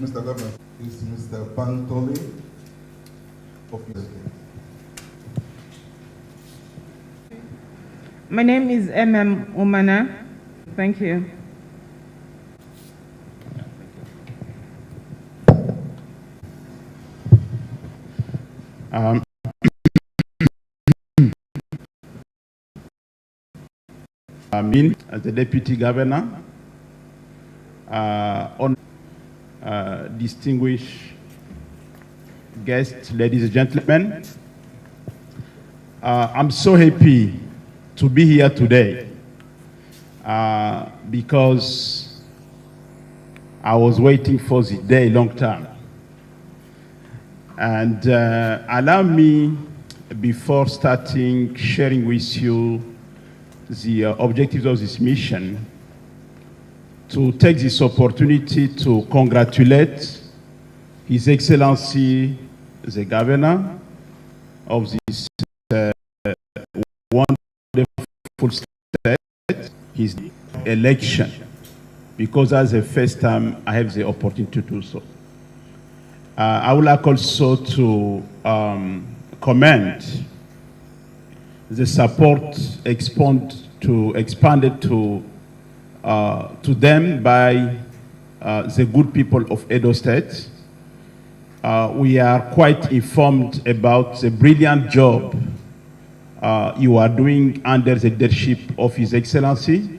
Mr. Governor, is Mr. Bantoli of Obaseki. My name is Umana. Thank you. As the Deputy Governor, distinguished guests, ladies and gentlemen, I'm so happy to be here today because I was waiting for the day long time. And allow me, before starting sharing with you the objectives of this mission, to take this opportunity to congratulate His Excellency the Governor of this wonderful state, his election, because that's the first time I have the opportunity to do so. I would like also to commend the support expanded to them by the good people of Edo State. We are quite informed about the brilliant job you are doing under the leadership of His Excellency,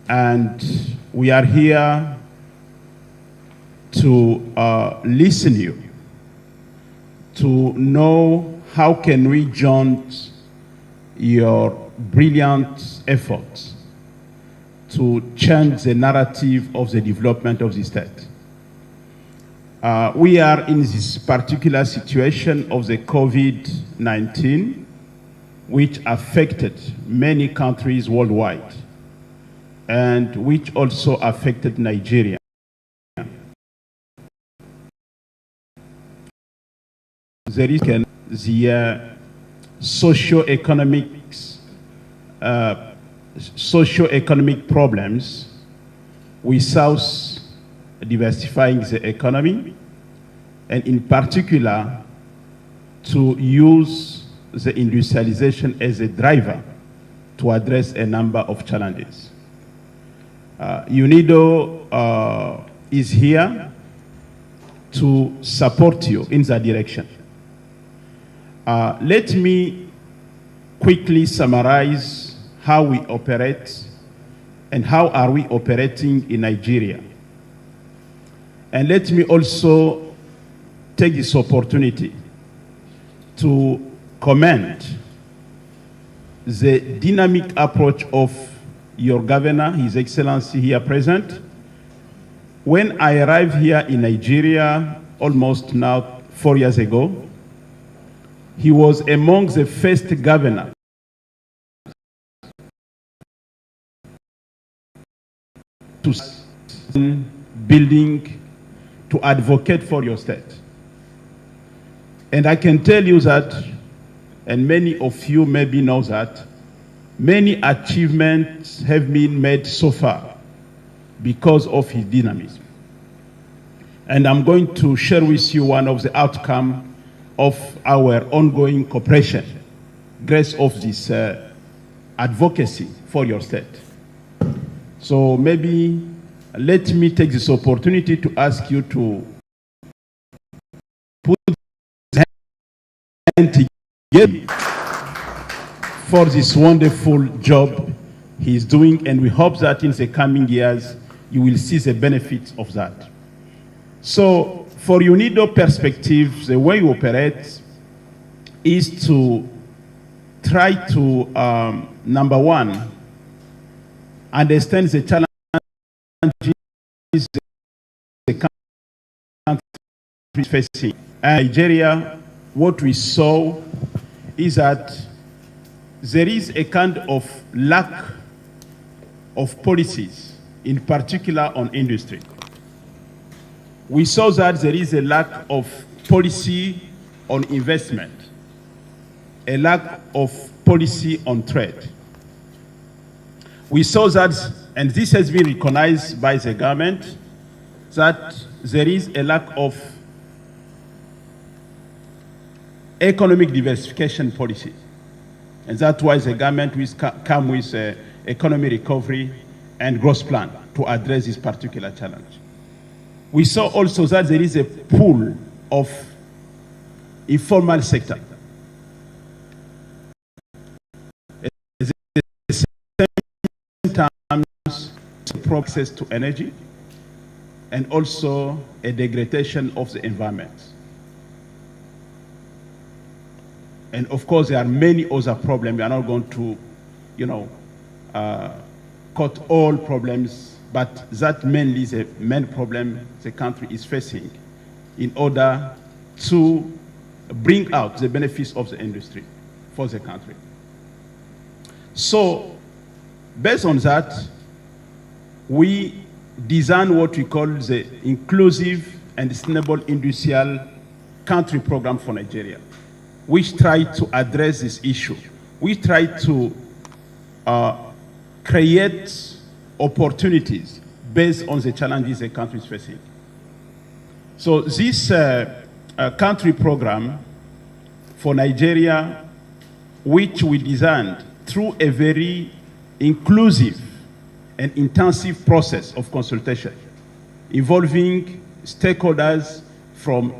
and we are here to listen to you, to know how can we join your brilliant efforts to change the narrative of the development of the state. We are in this particular situation of the COVID-19, which affected many countries worldwide, and which also affected Nigeria. There is the socio-economic problems without diversifying the economy, and in particular to use the industrialization as a driver to address a number of challenges. UNIDO is here to support you in that direction. Let me quickly summarize how we operate and how are we operating in Nigeria. And let me also take this opportunity to commend the dynamic approach of your governor, His Excellency here present. When I arrived here in Nigeria almost now 4 years ago, he was among the first governors to building, to advocate for your state. And I can tell you that, and many of you maybe know that, many achievements have been made so far because of his dynamism. And I'm going to share with you one of the outcomes of our ongoing cooperation, grace of this advocacy for your state. So maybe let me take this opportunity to ask you to put hands together for this wonderful job he's doing, and we hope that in the coming years you will see the benefits of that. So for UNIDO perspective, the way we operate is to try to, number one, understand the challenges the country is facing. And Nigeria, what we saw is that there is a kind of lack of policies, in particular on industry. We saw that there is a lack of policy on investment, a lack of policy on trade. We saw that, and this has been recognized by the government, that there is a lack of economic diversification policy. And that's why the government will come with economic recovery and growth plan to address this particular challenge. We saw also that there is a pool of informal sector. At the same time, access to energy and also a degradation of the environment. And of course, there are many other problems. We are not going to, cut all problems, but that mainly is the main problem the country is facing in order to bring out the benefits of the industry for the country. So, based on that, we design what we call the Inclusive and Sustainable Industrial Country Program for Nigeria, which try to address this issue. We try to create opportunities based on the challenges the country is facing. So this country program for Nigeria, which we designed through a very inclusive and intensive process of consultation involving stakeholders from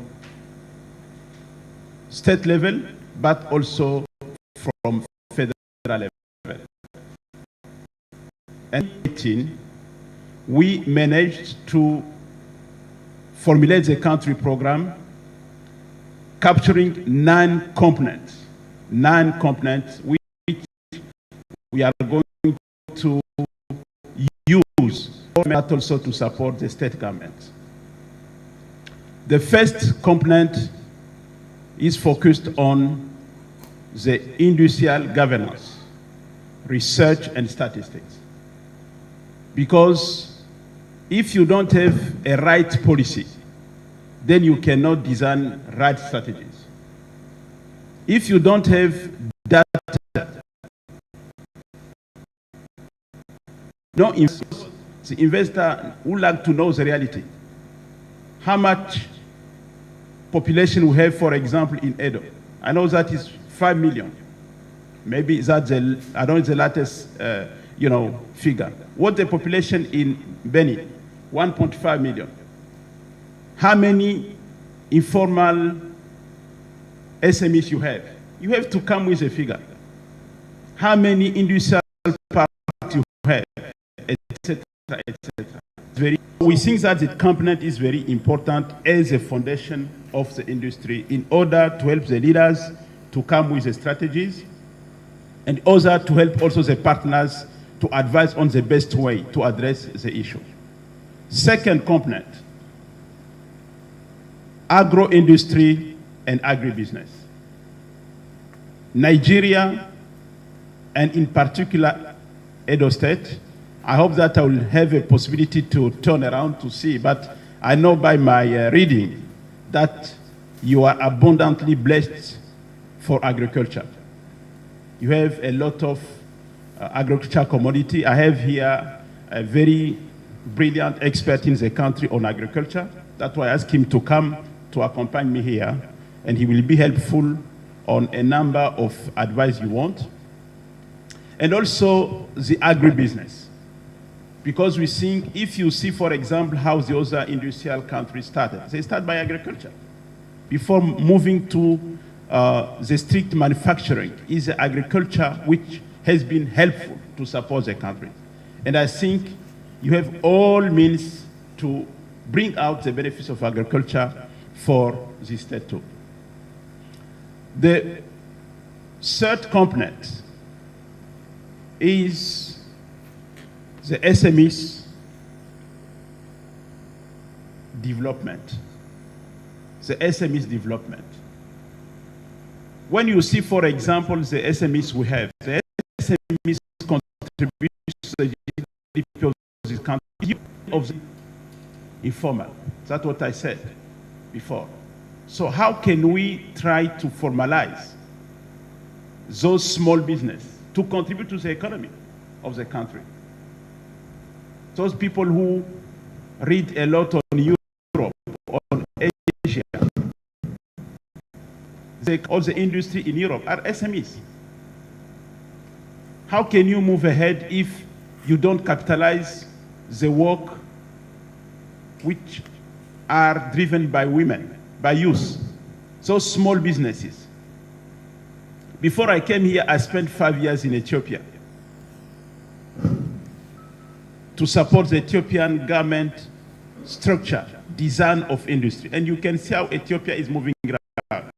state level, but also from federal level. And we managed to formulate the country program capturing 9 components which we are going to use also to support the state government. The first component is focused on the industrial governance, research and statistics. Because if you don't have a right policy, then you cannot design right strategies. If you don't have data, no the investor would like to know the reality. How much population we have, for example, in Edo. I know that is 5 million. Maybe that's I don't know the latest, figure. What the population in Benin? 1.5 million. How many informal SMEs you have? You have to come with a figure. How many industrial parks you have, etc., etc. We think that the component is very important as a foundation of the industry in order to help the leaders to come with the strategies and also to help also the partners to advise on the best way to address the issue. Second component, agro-industry and agribusiness. Nigeria, and in particular Edo State, I hope that I will have a possibility to turn around to see, but I know by my reading that you are abundantly blessed for agriculture. You have a lot of agriculture commodity. I have here a very brilliant expert in the country on agriculture. That's why I asked him to come to accompany me here, and he will be helpful on a number of advice you want. And also the agribusiness. Because we think, if you see, for example, how the other industrial countries started, they start by agriculture. Before moving to the strict manufacturing, is the agriculture which has been helpful to support the country. And I think you have all means to bring out the benefits of agriculture for the state too. The third component is the SMEs development. The SMEs development. When you see, for example, the SMEs we have, the SMEs contribute to the GDP of this country, of the informal. That's what I said before. So how can we try to formalize those small businesses to contribute to the economy of the country? Those people who read a lot on Europe, all the industry in Europe are SMEs. How can you move ahead if you don't capitalize the work which are driven by women, by youth, those small businesses? Before I came here, I spent 5 years in Ethiopia to support the Ethiopian government structure, design of industry. And you can see how Ethiopia is moving right now.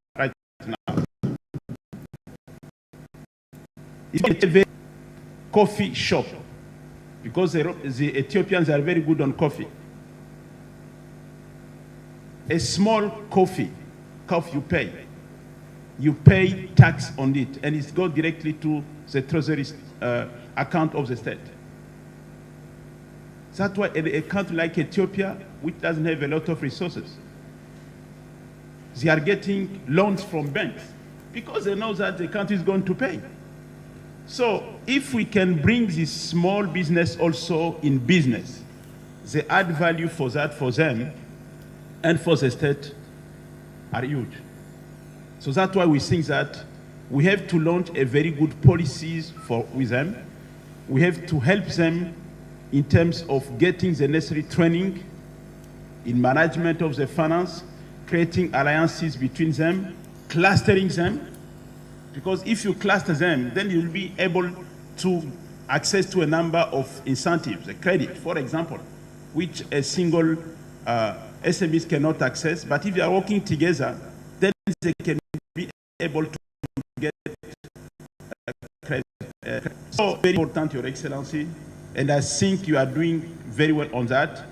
It's a coffee shop, because the Ethiopians are very good on coffee. A small coffee cup you pay tax on it, and it goes directly to the treasury account of the state. That's why a country like Ethiopia, which doesn't have a lot of resources, they are getting loans from banks because they know that the country is going to pay. So if we can bring this small business also in business, the add value for that for them and for the state are huge. So that's why we think that we have to launch a very good policies with them. We have to help them in terms of getting the necessary training in management of the finance, creating alliances between them, clustering them. Because if you cluster them, then you'll be able to access to a number of incentives, a credit, for example, which a single SMEs cannot access. But if they are working together, then they can be able to get credit. So very important, Your Excellency, and I think you are doing very well on that.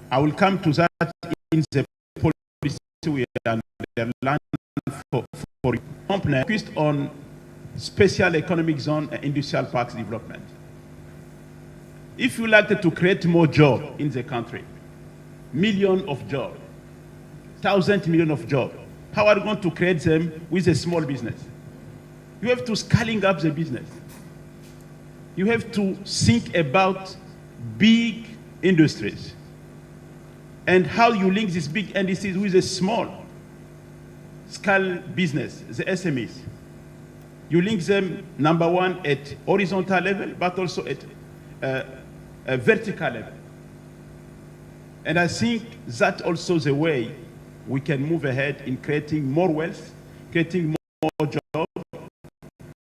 I will come to that in the policy we underline for company focused on special economic zone and industrial parks development. If you like to create more jobs in the country, millions of jobs, thousands, millions of jobs, how are you going to create them with a small business? You have to scaling up the business. You have to think about big industries and how you link these big industries with a small scale business, the SMEs. You link them, number one, at horizontal level, but also at a vertical level. And I think that's also the way we can move ahead in creating more wealth, creating more jobs,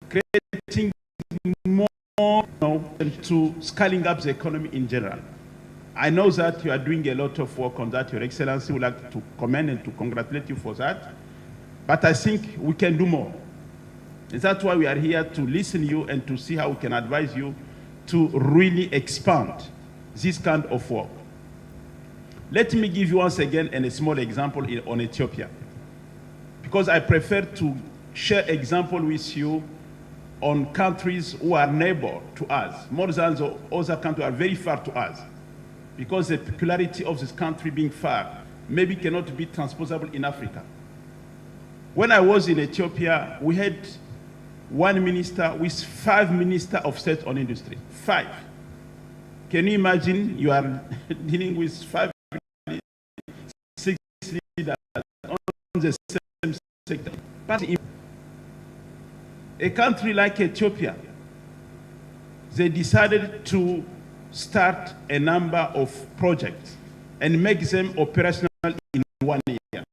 creating more, and to scaling up the economy in general. I know that you are doing a lot of work on that, Your Excellency. We'd like to commend and to congratulate you for that. But I think we can do more. And that's why we are here to listen to you and to see how we can advise you to really expand this kind of work. Let me give you once again a small example on Ethiopia, because I prefer to share example with you on countries who are neighbor to us, more than the other countries are very far to us, because the peculiarity of this country being far maybe cannot be transposable in Africa. When I was in Ethiopia, we had one minister with 5 ministers of state on industry. 5. Can you imagine you are dealing with 5, 6 leaders on the same sector? But in a country like Ethiopia, they decided to start a number of projects and make them operational in 1 year.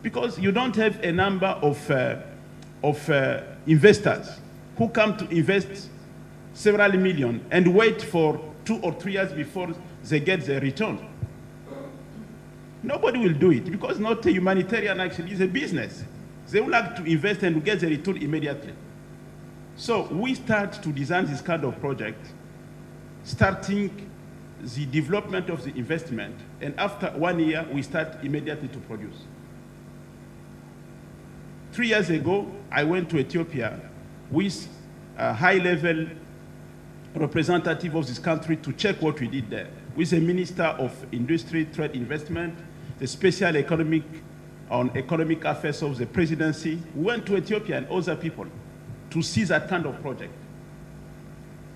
Because you don't have a number of investors who come to invest several million and wait for 2 or 3 years before they get their return. Nobody will do it, because not a humanitarian, actually, it's a business. They would like to invest and get the return immediately. So we start to design this kind of project, starting the development of the investment, and after 1 year, we start immediately to produce. 3 years ago, I went to Ethiopia with a high-level representative of this country to check what we did there, with the Minister of Industry, Trade, Investment, the Special Economic on Economic Affairs of the Presidency. We went to Ethiopia and other people to see that kind of project.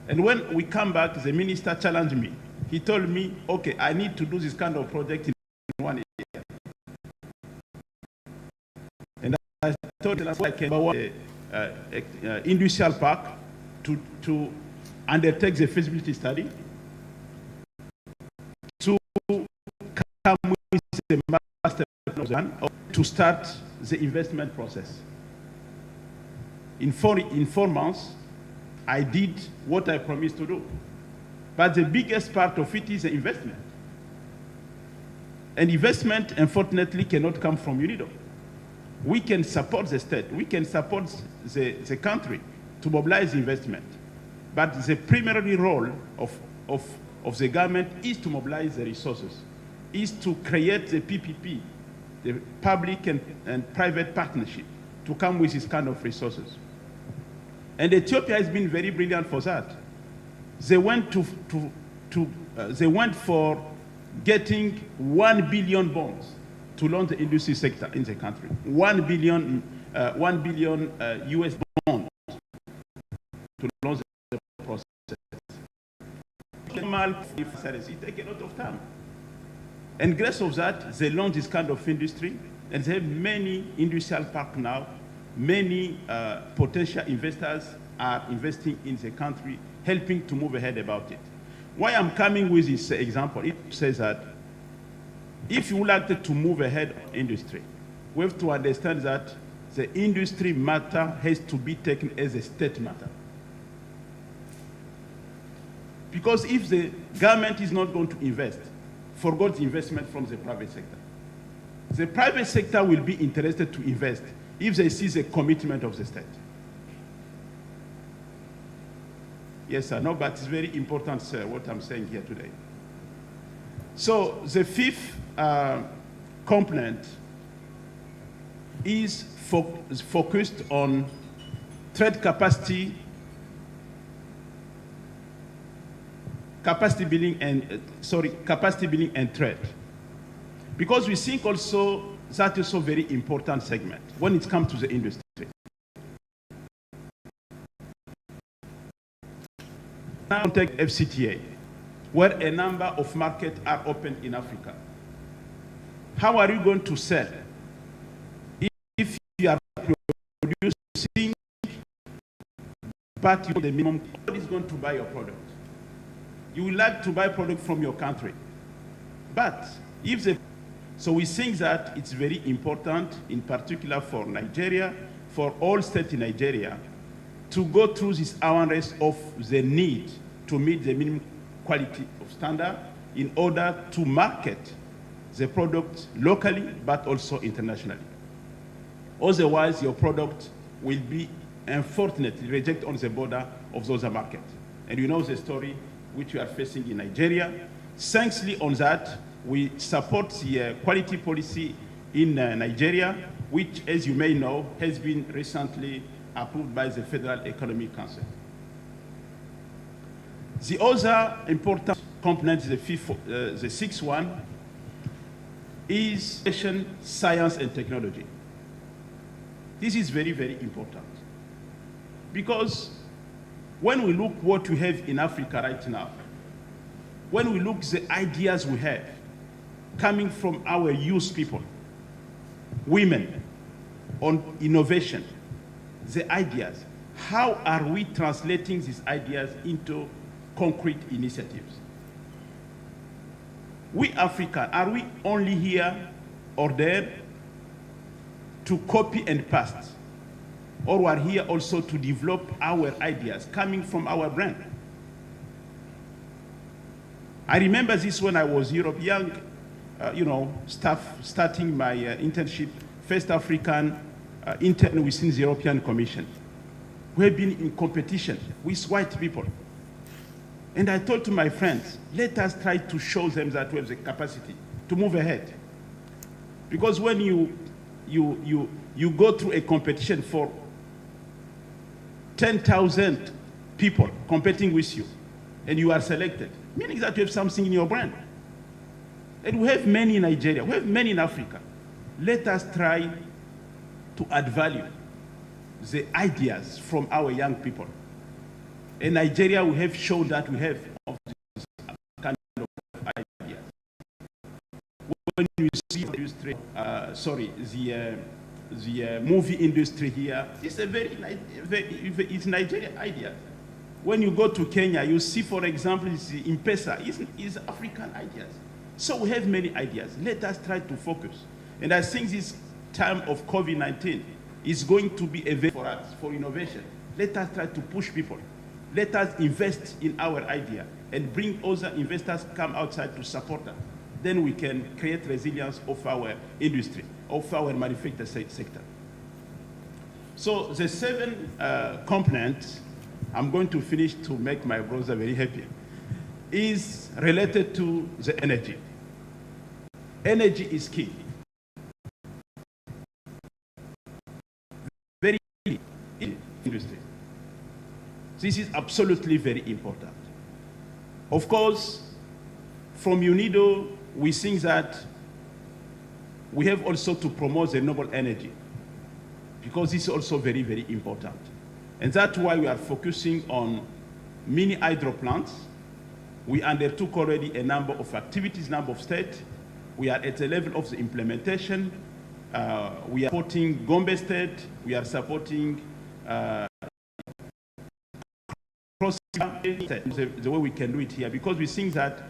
And when we come back, the minister challenged me. He told me, okay, I need to do this kind of project in 1 year. like industrial park to undertake the feasibility study, to come with the master plan, to start the investment process. In 4 months, I did what I promised to do. But the biggest part of it is the investment. And investment, unfortunately, cannot come from UNIDO. We can support the state, we can support the country to mobilize investment. But the primary role of the government is to mobilize the resources, is to create the PPP, the public and private partnership, to come with this kind of resources. And Ethiopia has been very brilliant for that. They went they went for getting 1 billion bonds to launch the industry sector in the country. 1 billion US bonds to launch the process. It takes a lot of time. And grace of that, they launch this kind of industry, and they have many industrial parks now. Many potential investors are investing in the country, helping to move ahead about it. Why I'm coming with this example, it says that if you would like to move ahead industry, we have to understand that the industry matter has to be taken as a state matter. Because if the government is not going to invest, forget the investment from the private sector. The private sector will be interested to invest if they see the commitment of the state. Yes, sir, no, but it's very important, sir, what I'm saying here today. So the fifth component is focused on trade capacity building and trade. Because we think also that is a very important segment when it comes to the industry. Now take FCTA, where a number of markets are open in Africa. How are you going to sell if you are producing but the minimum? Who is going to buy your product? You would like to buy product from your country, but if the so we think that it's very important, in particular for Nigeria, for all states in Nigeria, to go through this awareness of the need to meet the minimum quality of standard in order to market the product locally, but also internationally. Otherwise, your product will be, unfortunately, rejected on the border of those markets. And you know the story which we are facing in Nigeria. Thankfully on that, we support the quality policy in Nigeria, which, as you may know, has been recently approved by the Federal Economic Council. The other important component, the sixth one, is science and technology. This is very, very important. Because when we look what we have in Africa right now, when we look at the ideas we have coming from our youth people, women, on innovation, the ideas, how are we translating these ideas into concrete initiatives? We Africans, are we only here or there to copy and paste? Or we are here also to develop our ideas coming from our brain? I remember this when I was Europe, young, starting my internship, first African intern within the European Commission. We have been in competition with white people. And I told to my friends, let us try to show them that we have the capacity to move ahead. Because when you go through a competition for 10,000 people competing with you, and you are selected, meaning that you have something in your brain. And we have many in Nigeria, we have many in Africa. Let us try to add value, the ideas from our young people. In Nigeria, we have shown that we have this kind of ideas. When you see the movie industry here. It's a it's Nigerian idea. When you go to Kenya, you see, for example, it's M-Pesa, it's African ideas. So we have many ideas. Let us try to focus. And I think this time of COVID-19 is going to be a very for us, for innovation. Let us try to push people. Let us invest in our idea and bring other investors come outside to support us. Then we can create resilience of our industry, of our manufacturing sector. So the 7 components, I'm going to finish to make my brother very happy, is related to the energy. Energy is key. Very key in industry. This is absolutely very important. Of course, from UNIDO, we think that we have also to promote renewable energy, because it's also very, very important. And that's why we are focusing on mini hydro plants. We undertook already a number of activities, number of states. We are at the level of the implementation. We are supporting Gombe State. We are supporting the way we can do it here, because we think that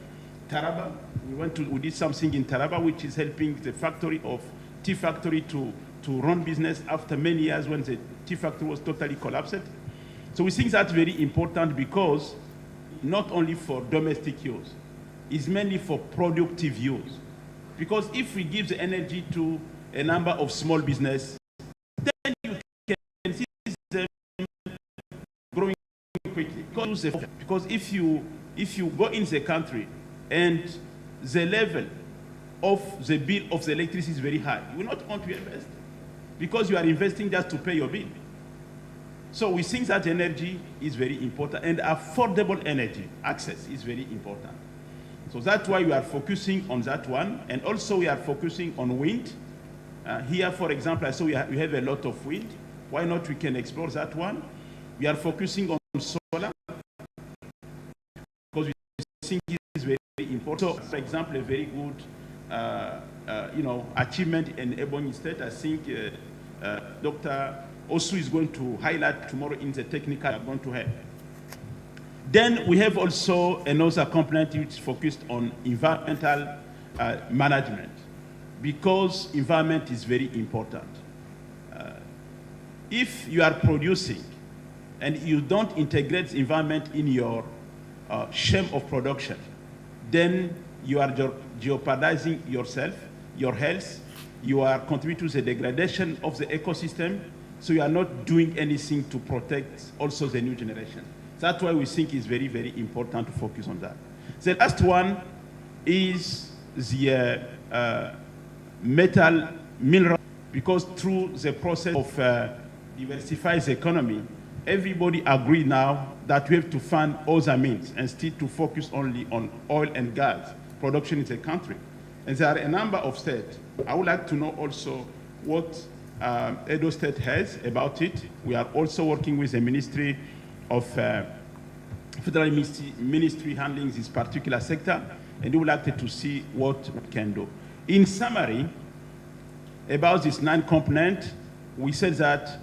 Taraba, we did something in Taraba, which is helping the factory of tea factory to run business after many years when the tea factory was totally collapsed. So we think that's very important, because not only for domestic use, it's mainly for productive use. Because if we give the energy to a number of small business, then you can see them growing quickly. Because if you go in the country and the level of the bill of the electricity is very high, you will not want to invest, because you are investing just to pay your bill. So we think that energy is very important, and affordable energy access is very important. So that's why we are focusing on that one, and also we are focusing on wind. Here, for example, I saw we have a lot of wind. Why not we can explore that one? We are focusing on solar, because we think it is very, very important. So, for example, a very good achievement in Ebonyi State, I think Dr. Osu is going to highlight tomorrow in the technical we are going to have. Then we have also another component which is focused on environmental management, because environment is very important. If you are producing and you don't integrate the environment in your chain of production, then you are jeopardizing yourself, your health, you are contributing to the degradation of the ecosystem, so you are not doing anything to protect also the new generation. That's why we think it's very, very important to focus on that. The last one is the mineral, because through the process of diversifying the economy, everybody agrees now that we have to find other means and still to focus only on oil and gas production in the country. And there are a number of states. I would like to know also what Edo State has about it. We are also working with the Ministry of Federal Ministry handling this particular sector, and we would like to see what we can do. In summary, about this 9 component, we said that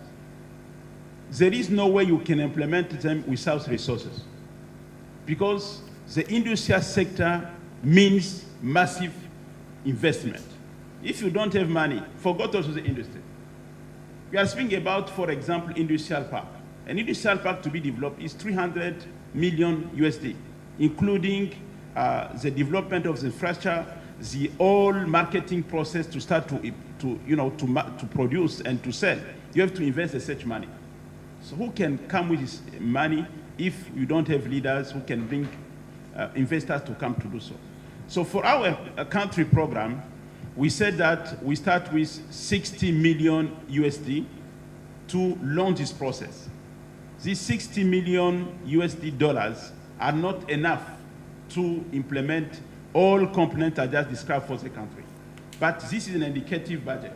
there is no way you can implement them without resources, because the industrial sector means massive investment. If you don't have money, forget also the industry. We are speaking about, for example, industrial park. An industrial park to be developed is 300 million USD, including the development of the infrastructure, the whole marketing process to start to produce and to sell. You have to invest such money. So who can come with this money if you don't have leaders who can bring investors to come to do so? So for our country program, we said that we start with 60 million USD to launch this process. These 60 million USD dollars are not enough to implement all components I just described for the country. But this is an indicative budget.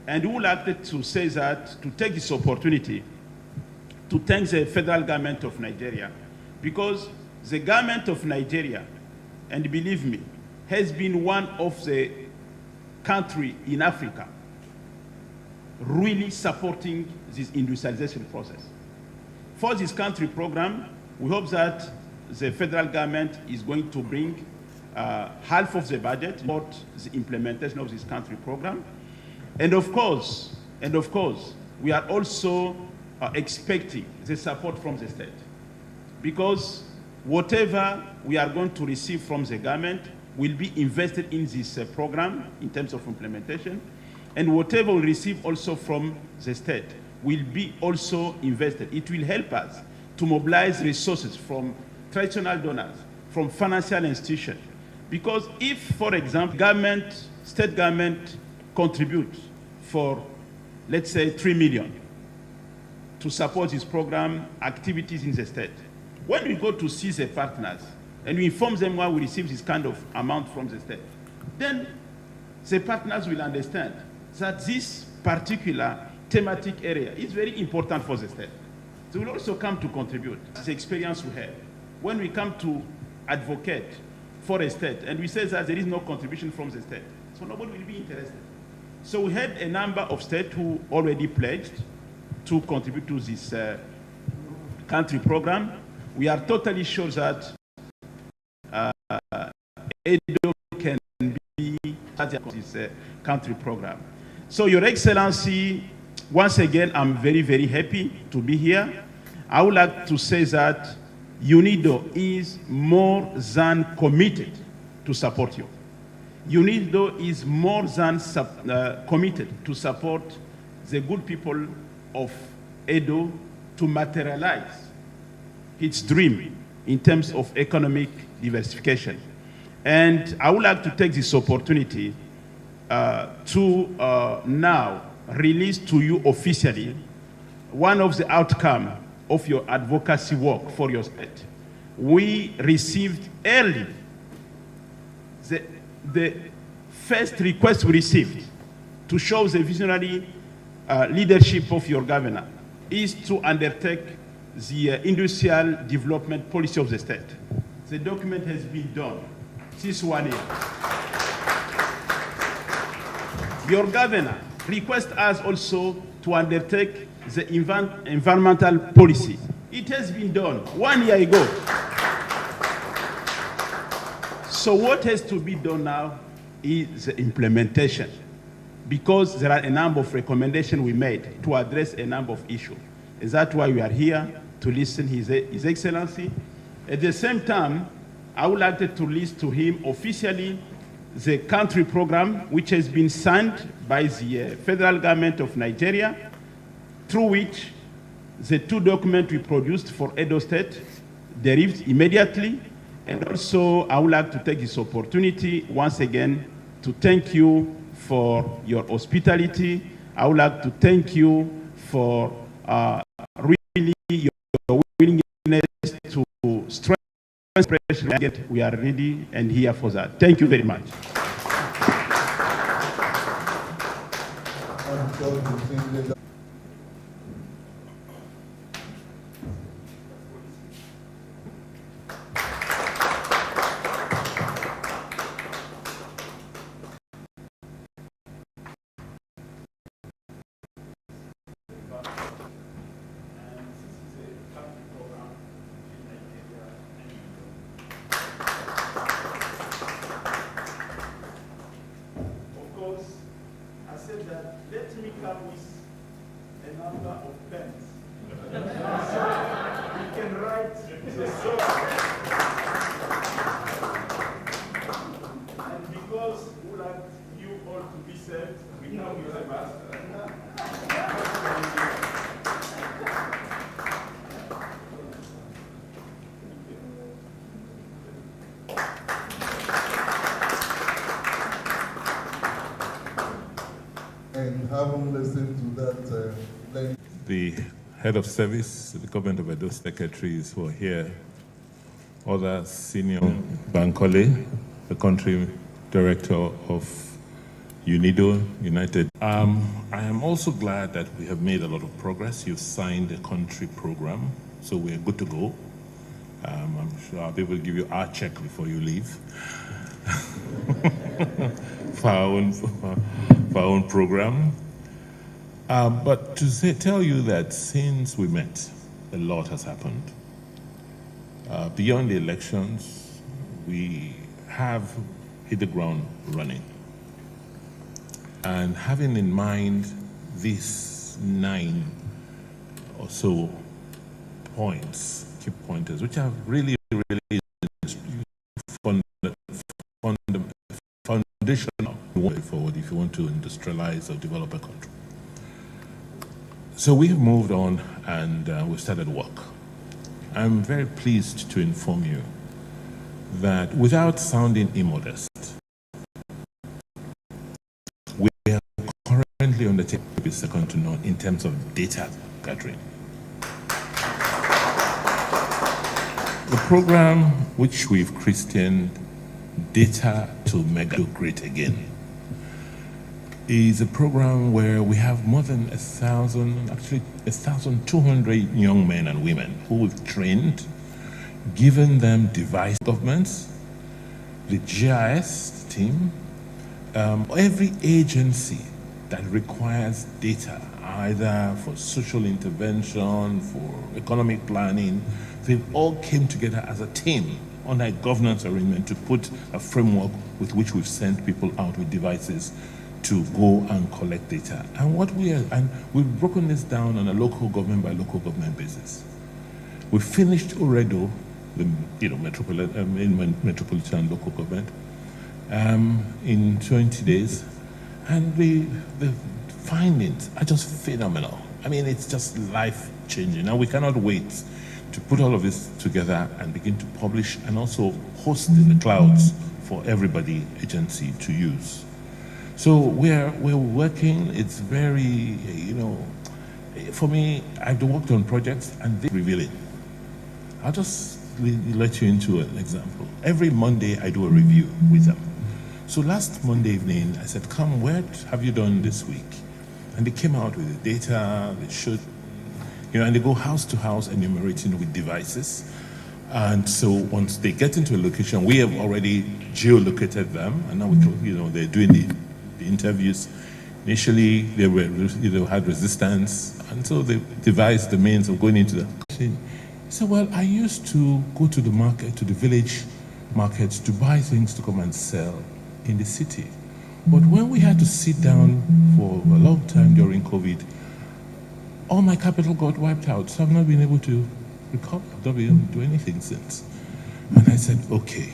And we would like to say that, to take this opportunity to thank the federal government of Nigeria, because the government of Nigeria, and believe me, has been one of the countries in Africa really supporting this industrialization process. For this country program, we hope that the federal government is going to bring half of the budget for the implementation of this country program. And of course, we are also expecting the support from the state, because whatever we are going to receive from the government will be invested in this program in terms of implementation, and whatever we receive also from the state will be also invested. It will help us to mobilize resources from traditional donors, from financial institutions. Because if, for example, state government contributes for, let's say, 3 million to support this program activities in the state, when we go to see the partners and we inform them why we receive this kind of amount from the state, then the partners will understand that this particular thematic area is very important for the state. They will also come to contribute. The experience we have when we come to advocate for a state and we say that there is no contribution from the state, so nobody will be interested. So we had a number of states who already pledged to contribute to this country program. We are totally sure that Edo can be part of this country program. So, Your Excellency, once again, I'm very, very happy to be here. I would like to say that UNIDO is more than committed to support you. UNIDO is more than committed to support the good people of Edo to materialize its dream in terms of economic diversification. And I would like to take this opportunity to now release to you officially one of the outcomes of your advocacy work for your state. We received early the first request we received to show the visionary leadership of your governor is to undertake the industrial development policy of the state. The document has been done since 1 year. Your governor requests us also to undertake the environmental policy. It has been done 1 year ago. So what has to be done now is the implementation, because there are a number of recommendations we made to address a number of issues. And that's why we are here to listen to His Excellency. At the same time, I would like to list to him officially the country program, which has been signed by the federal government of Nigeria, through which the two documents we produced for Edo State derived immediately. And also, I would like to take this opportunity once again to thank you for your hospitality. I would like to thank you for really your willingness to strengthen pressure. We are ready and here for that. Thank you very much. Let me come with a number of pens. You can write the song. And because we would like you all to be saved, we come with a mask. And having listened to that, the head of service, the government of Edo secretaries who are here, other senior Bankole, the country director of UNIDO, United. I am also glad that we have made a lot of progress. You've signed a country program, so we're good to go. I'm sure I'll be able to give you our check before you leave. For our own program. But to tell you that since we met, a lot has happened. Beyond the elections, we have hit the ground running. And having in mind these 9 or so points, key pointers, which are really foundational way forward if you want to industrialize or develop a country. So we've moved on and we've started work. I'm very pleased to inform you that without sounding immodest, we are currently undertaking to be second to none in terms of data gathering. The program which we've christened Data to Mega Great Again is a program where we have more than 1,000, actually 1,200 young men and women who we've trained, given them device governments, the GIS team, every agency that requires data, either for social intervention, for economic planning. They all came together as a team on a governance arrangement to put a framework with which we've sent people out with devices to go and collect data. And we've broken this down on a local government by local government basis. We finished Oredo, the metropolitan local government, in 20 days, and the findings are just phenomenal. I mean, it's just life-changing, and we cannot wait to put all of this together and begin to publish and also host in the clouds for everybody, agency, to use. So we're working. It's very, for me, I've worked on projects and they're revealing. I'll just let you into an example. Every Monday I do a review with them. So last Monday evening I said, "Come, what have you done this week?" And they came out with the data. They showed, and they go house to house enumerating with devices. And so once they get into a location, we have already geolocated them, and now they're doing the interviews. Initially, they had resistance, and so they devised the means of going into the. So, well, I used to go to the market, to the village markets, to buy things to come and sell in the city. But when we had to sit down for a long time during COVID, all my capital got wiped out, so I've not been able to recover. I've not been able to do anything since. And I said, okay,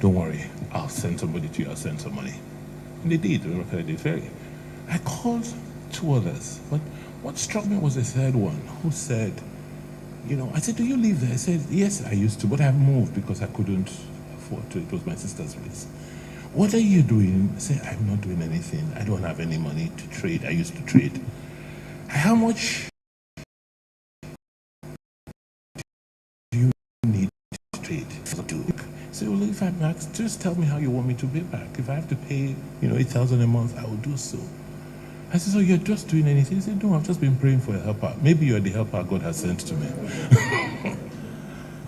don't worry, I'll send somebody to you, I'll send some money. And they did, I called 2 others, but what struck me was the third one who said, I said, do you live there? I said, yes, I used to, but I've moved because I couldn't afford to. It was my sister's place. What are you doing? I said, I'm not doing anything. I don't have any money to trade. I used to trade. How much do you need to trade? So, well, if I'm asked, just tell me how you want me to pay back. If I have to pay, 8,000 a month, I will do so. I said, so you're just doing anything? He said, no, I've just been praying for a helper. Maybe you're the helper God has sent to me.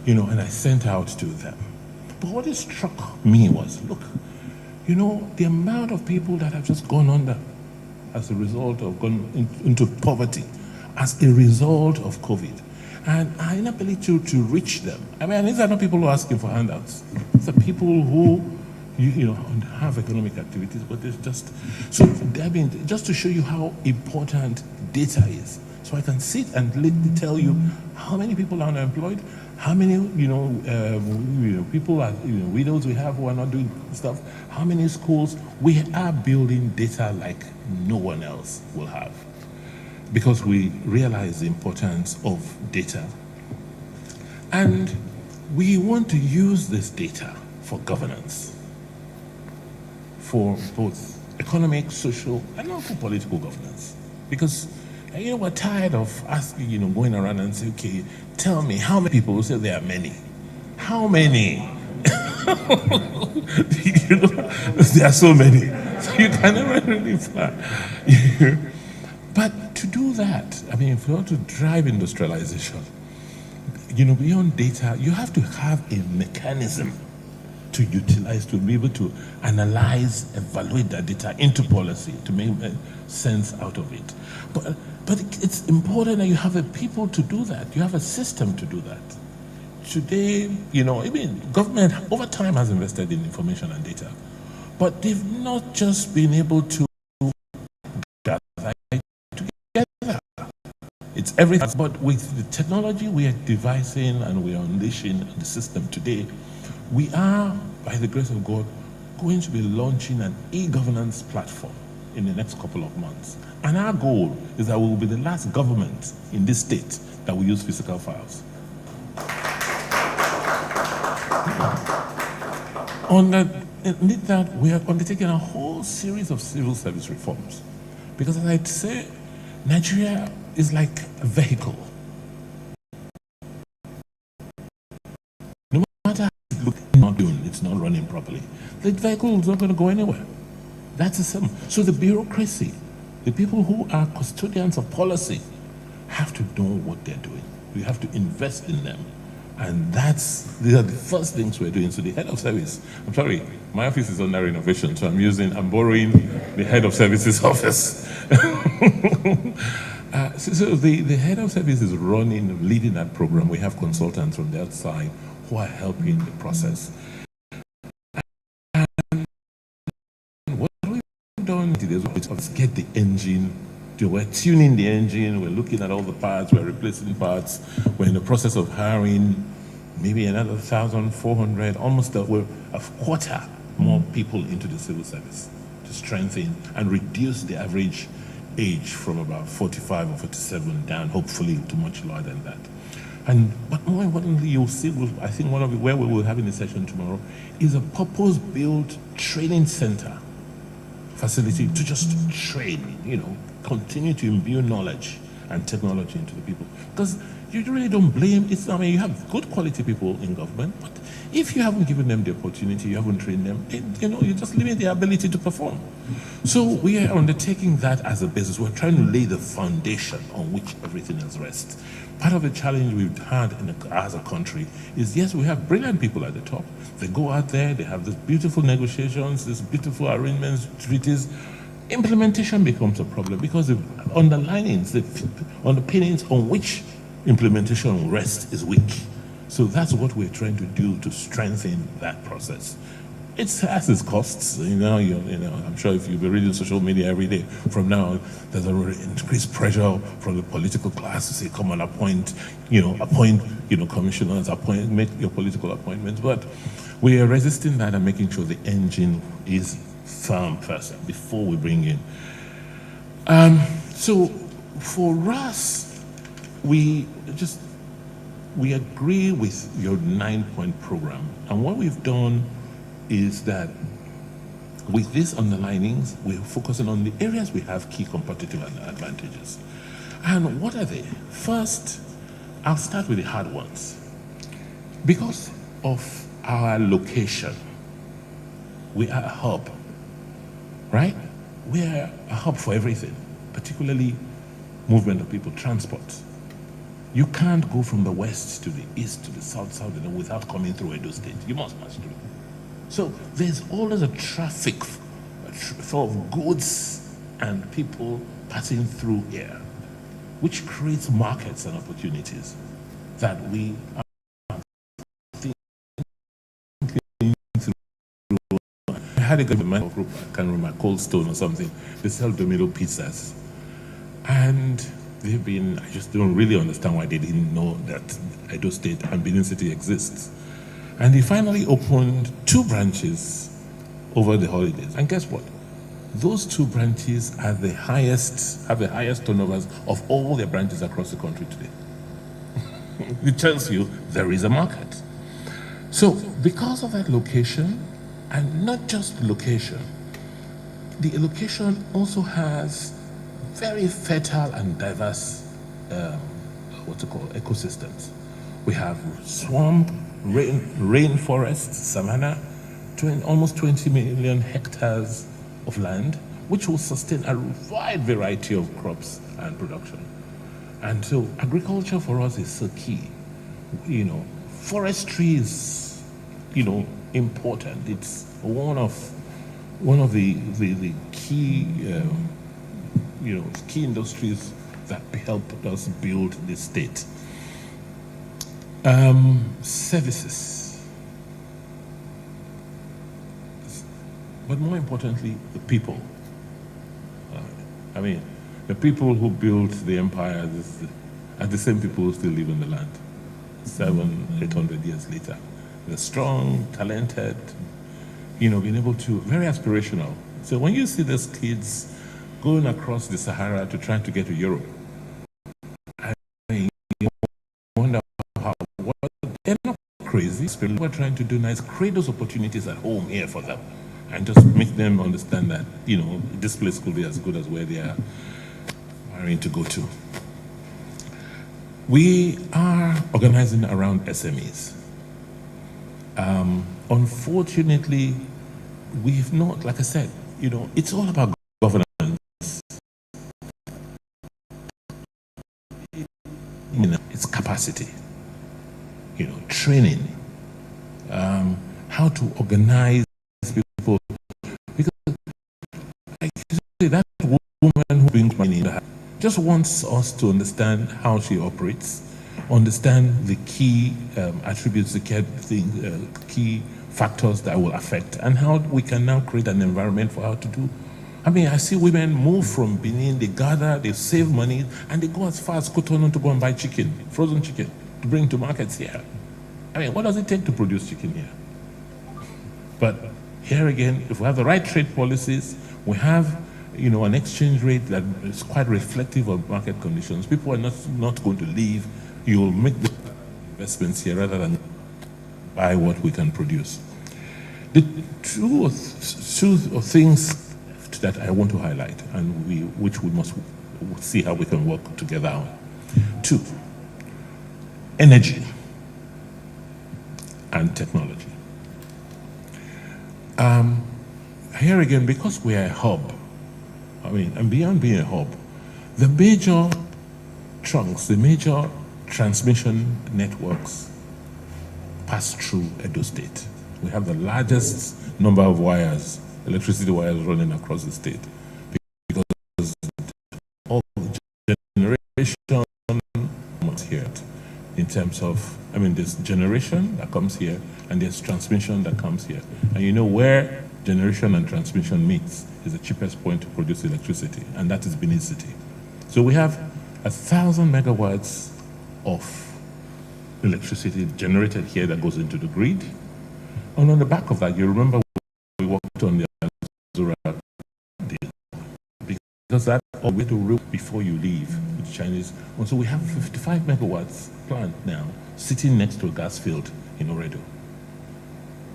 And I sent out to them. But what it struck me was, look, the amount of people that have just gone under as a result of gone into poverty, as a result of COVID, and our inability to reach them. I mean, these are not people who are asking for handouts. These are people who, have economic activities, but there's just, so, I mean, just to show you how important data is. So I can sit and tell you how many people are unemployed, how many, people are, widows we have who are not doing stuff, how many schools. We are building data like no one else will have, because we realize the importance of data. And we want to use this data for governance, for both economic, social, and also political governance. Because, we're tired of asking, going around and say, okay, tell me how many people. Say there are many. How many? There are so many. So you can never really plan. But to do that, I mean, if you want to drive industrialization, beyond data, you have to have a mechanism to utilize, to be able to analyze, evaluate that data into policy, to make sense out of it. But it's important that you have a people to do that. You have a system to do that. Today, government over time has invested in information and data, but they've not just been able to gather it together. It's everything. But with the technology we are devising and we are unleashing the system today, we are, by the grace of God, going to be launching an e-governance platform in the next couple of months. And our goal is that we will be the last government in this state that will use physical files. Underneath that, we are undertaking a whole series of civil service reforms. Because as I'd say, Nigeria is like a vehicle. No matter how it's not running properly, the vehicle is not going to go anywhere. That's the same. So the bureaucracy, the people who are custodians of policy, have to know what they're doing. We have to invest in them. And these are the first things we're doing. So the head of service, I'm sorry, my office is under renovation, so I'm borrowing the head of services office. So the head of service is leading that program. We have consultants from the outside who are helping the process. And what we've done today is get the engine. We're tuning the engine, we're looking at all the parts, we're replacing parts, we're in the process of hiring maybe another 1,400, almost a quarter more people into the civil service to strengthen and reduce the average age from about 45 or 47 down, hopefully to much lower than that. But more importantly, you'll see, I think one of the, where we will have in the session tomorrow is a purpose-built training center facility to just train, continue to imbue knowledge and technology into the people. Because you really don't blame, you have good quality people in government, but if you haven't given them the opportunity, you haven't trained them, you just limit their ability to perform. So we are undertaking that as a business. We're trying to lay the foundation on which everything else rests. Part of the challenge we've had as a country is, yes, we have brilliant people at the top. They go out there, they have these beautiful negotiations, these beautiful arrangements, treaties. Implementation becomes a problem because the underlinings, the underpinnings on which implementation rests is weak. So that's what we're trying to do to strengthen that process. It has its costs, I'm sure if you've been reading social media every day, from now, there's already increased pressure from the political class to say, come on, appoint commissioners, make your political appointments. But we are resisting that and making sure the engine is firm first before we bring in. So for us, we agree with your 9-point program. And what we've done is that with these underlinings, we're focusing on the areas we have key competitive advantages. And what are they? First, I'll start with the hard ones. Because of our location, we are a hub, right? We are a hub for everything, particularly movement of people, transport. You can't go from the west to the east to the south, without coming through Edo State. You must pass through. So there's always a traffic flow of goods and people passing through here, which creates markets and opportunities that we are thinking through. I had a government group, I can't remember, Cold Stone or something. They sell Domino pizzas. And I just don't really understand why they didn't know that Edo State and Benin City exists. And they finally opened 2 branches over the holidays. And guess what? Those 2 branches have the highest turnovers of all their branches across the country today. It tells you there is a market. So because of that location, and not just location, the location also has very fertile and diverse ecosystems. We have swamp, rainforest, savanna, almost 20 million hectares of land, which will sustain a wide variety of crops and production. And so agriculture for us is so key. Forestry is, important. It's one of the key key industries that helped us build the state. Services, but more importantly, the people. The people who built the empire are the same people who still live in the land 700-800 years later. They're strong, talented, being able to, very aspirational. So when you see those kids going across the Sahara to try to get to Europe, you wonder they're not crazy. We're trying to do nice, create those opportunities at home here for them, and just make them understand that, this place could be as good as where they are wiring to go to. We are organizing around SMEs. Unfortunately, we've not, like I said, it's all about governance. It's capacity, training, how to organize people. Because I say that woman who brings money just wants us to understand how she operates, understand the key attributes, the key factors that will affect, and how we can now create an environment for her to do. I see women move from Benin, they gather, they save money, and they go as far as Cotonou to go and buy chicken, frozen chicken, to bring to markets here. What does it take to produce chicken here? But here again, if we have the right trade policies, we have an exchange rate that is quite reflective of market conditions. People are not going to leave. You will make the investments here rather than buy what we can produce. The two things that I want to highlight, and which we must see how we can work together on. 2, energy and technology. Here again, because we are a hub, and beyond being a hub, the major trunks, the major transmission networks pass through Edo State. We have the largest number of wires, electricity wires running across the state, because all the generation comes here in terms of, there's generation that comes here and there's transmission that comes here. And where generation and transmission meets is the cheapest point to produce electricity, and that is Benin City. So we have 1,000 megawatts of electricity generated here that goes into the grid. And on the back of that, you remember we worked on the Azura deal, because that all the way to real before you leave with Chinese. And so we have a 55 megawatts plant now sitting next to a gas field in Oredo.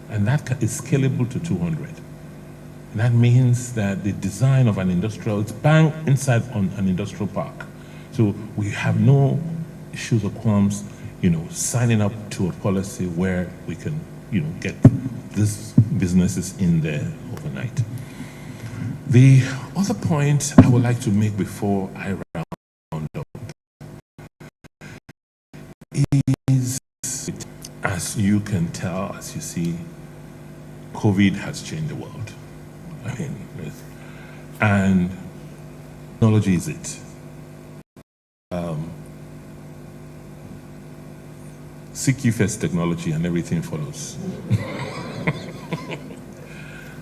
And that is scalable to 200. And that means that the design of an industrial, it's bang inside on an industrial park. So we have no issues or qualms, signing up to a policy where we can, get these businesses in there overnight. The other point I would like to make before I round up is, as you can tell, as you see, COVID has changed the world. And technology is it. Seek ye first technology and everything follows.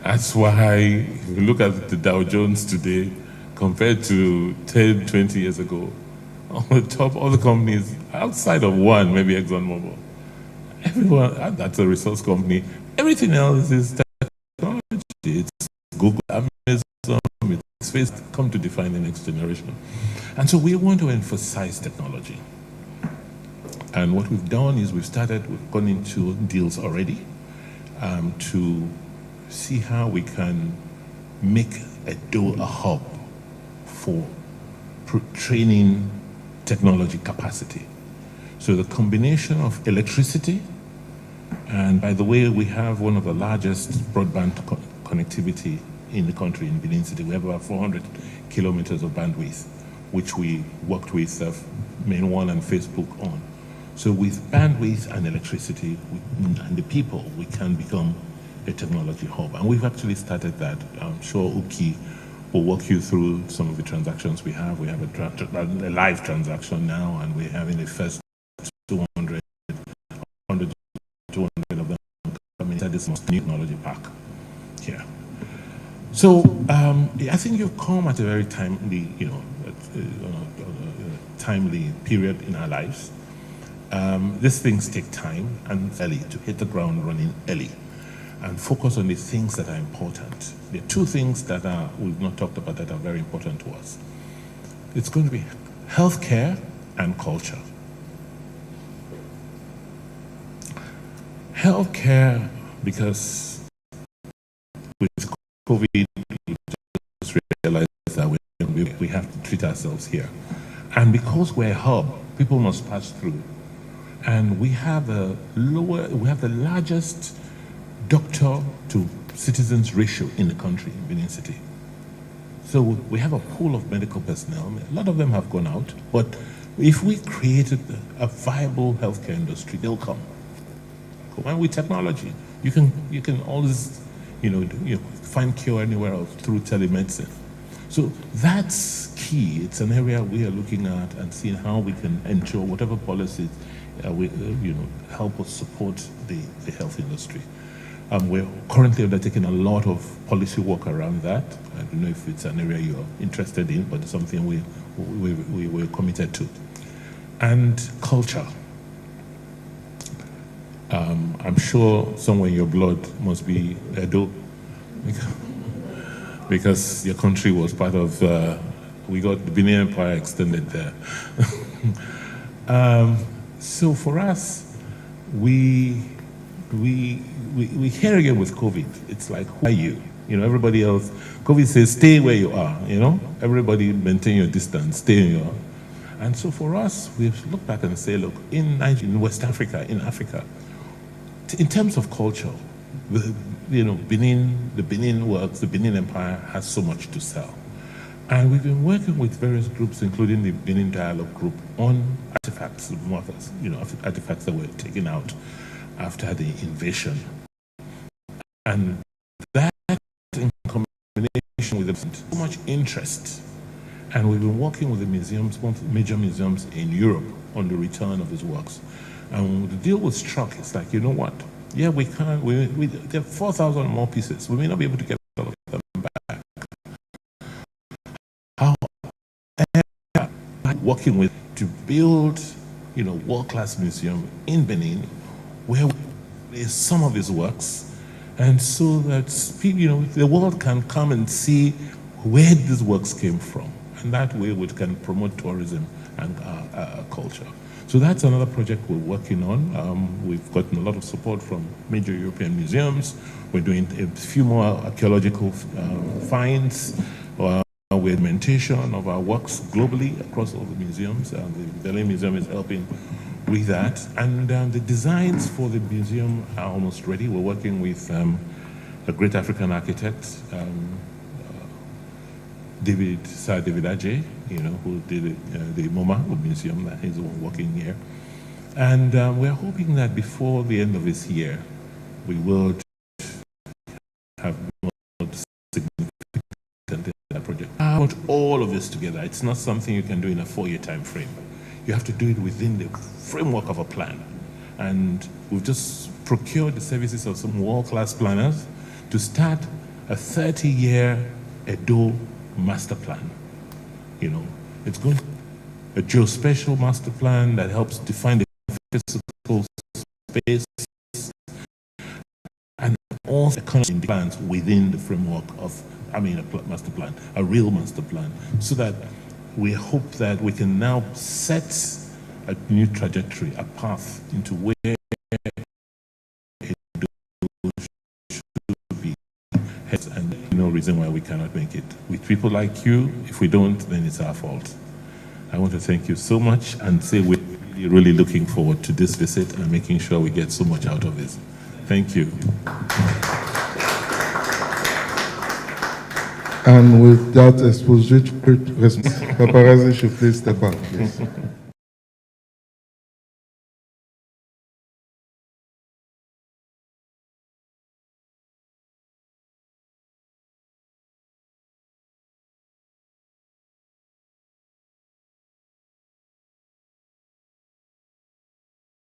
That's why if you look at the Dow Jones today compared to 10, 20 years ago, on the top, all the companies outside of one, maybe ExxonMobil, everyone, that's a resource company, everything else is technology. It's Google, Amazon, it's Facebook, come to define the next generation. And so we want to emphasize technology. And what we've done is we've gone into deals already to see how we can make Edo a hub for training technology capacity. So the combination of electricity, and by the way, we have one of the largest broadband connectivity in the country, in Benin City. We have about 400 kilometers of bandwidth, which we worked with Main One and Facebook on. So with bandwidth and electricity and the people, we can become a technology hub. And we've actually started that. I'm sure Uki will walk you through some of the transactions we have. We have a live transaction now, and we're having the first 200 of them come inside this new technology park here. So I think you've come at a very timely, timely period in our lives. These things take time and early to hit the ground running early and focus on the things that are important. There are two things that we've not talked about that are very important to us. It's going to be healthcare and culture. Healthcare, because with COVID, we just realized that we have to treat ourselves here. And because we're a hub, people must pass through. And we have the largest doctor to citizens ratio in the country, in Benin City. So we have a pool of medical personnel. A lot of them have gone out, but if we created a viable healthcare industry, they'll come. And with technology, you can always, find cure anywhere else through telemedicine. So that's key. It's an area we are looking at and seeing how we can ensure whatever policies help us support the health industry. We're currently undertaking a lot of policy work around that. I don't know if it's an area you're interested in, but it's something we're committed to. And culture. I'm sure somewhere in your blood must be Edo, because your country was part of, we got the Benin Empire extended there. So for us, we hear again with COVID. It's like, who are you? Everybody else, COVID says, stay where you are, Everybody maintain your distance, stay in your. And so for us, we've looked back and say, look, in West Africa, in Africa, in terms of culture, Benin, the Benin works, the Benin Empire has so much to sell. And we've been working with various groups, including the Benin Dialogue Group, on artifacts, artifacts that were taken out after the invasion. And that, in combination with so much interest, and we've been working with the museums, major museums in Europe, on the return of these works. And when the deal was struck, it's like, you know what? Yeah, we can. There are 4,000 more pieces. We may not be able to get all of them back. However, working with to build, world-class museum in Benin, where there's some of his works, and so that the world can come and see where these works came from, and that way we can promote tourism and culture. So that's another project we're working on. We've gotten a lot of support from major European museums. We're doing a few more archaeological finds, with documentation of our works globally across all the museums. The Berlin Museum is helping with that. And the designs for the museum are almost ready. We're working with a great African architect, Sir David Ajay, who did the MoMA museum. That he's the one working here. And we're hoping that before the end of this year, we will have more significant in that project. I put all of this together. It's not something you can do in a 4-year time frame. You have to do it within the framework of a plan. And we've just procured the services of some world-class planners to start a 30-year Edo master plan. It's going to be a geospatial master plan that helps define the physical space and all the economic plans within the framework of, a master plan, a real master plan, so that we hope that we can now set a new trajectory, a path into where it should be. And no reason why we cannot make it. With people like you, if we don't, then it's our fault. I want to thank you so much and say we're really looking forward to this visit and making sure we get so much out of this. Thank you. And with that expository paparazzi should please step back, please.